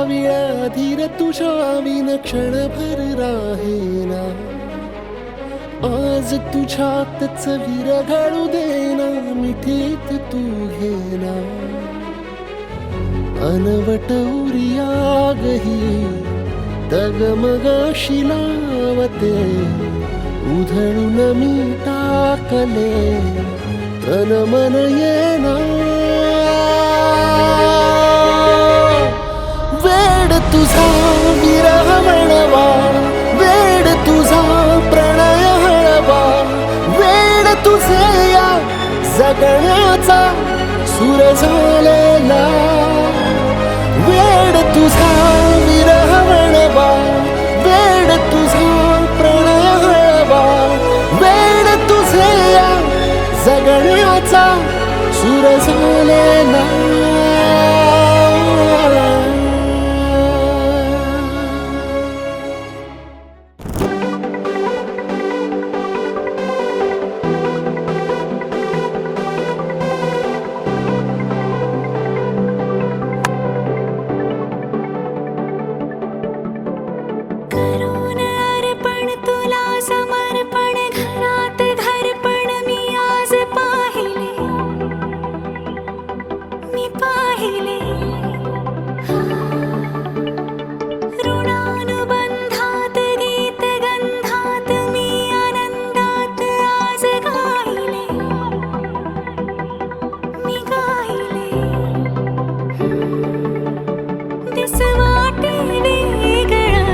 विळा धीर तुझ्या विन क्षणभर राहेना. आज तुझ्यातच विरघळू देना, मिठीत तू घेना. अनवट उरियागही डगमगाशी लावते, उधळून मी टाकले तन मन येना. वेड तुझा विरह म्हणवा, वेड तुझा प्रणय हळवा. वेड तुझे या जगण्याचा सूर झालेला. वेड तुझा विरह म्हणवा, वेड तुझा प्रणय हळवा. वेड तुझे या जगण्याचा सूर झालेला. करून अर्पण तुला समर्पण, घरात घरपण मी आज पाहिले, मी पाहिले. ऋणानुबंधात गीत गंधात मी आनंदात आज गायले, मी गायले. दिस वाटे वेगळं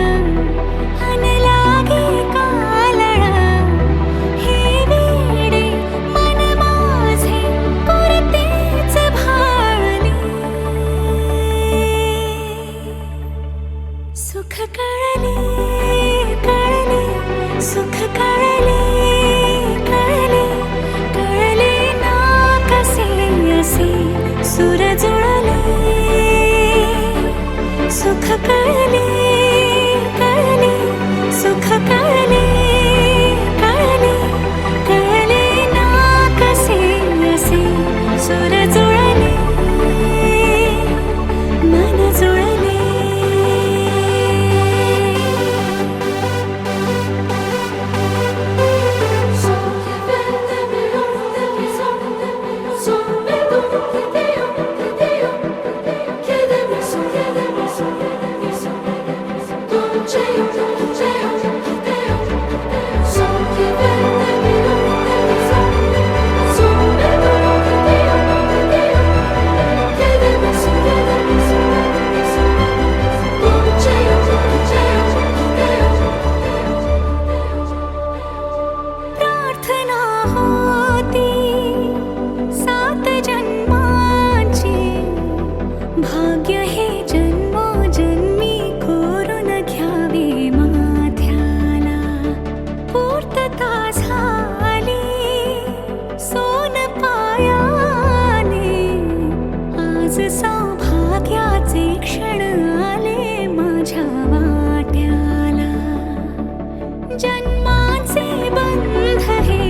अन लागे कालळं, हे वेडे मन माझे पुरतेच भाळले. सुख कळले कळले, सुख कळले कळले, कळले ना कसे असे सूर जुळले. सुख कळले कळले, सुख कळले कळले, कळले ना कसे असे सूर जुळले, मन जुळले. प्रार्थना होती 7 जन्माची, भाग्य हे जन्मोजन्मी कोरून घ्यावे माथ्याला. पूर्तता झाली सोन पायाने, आज सौभाग्याचे क्षण आले माझ्या वाट्याला. जन्माचे बंध हे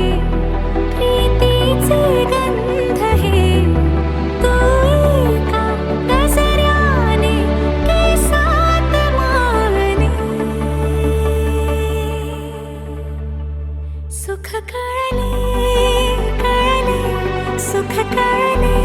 प्रीतीचे गंध हे, तू एका नजऱ्याने केसात माने. सुख कळले कळले, सुख कळले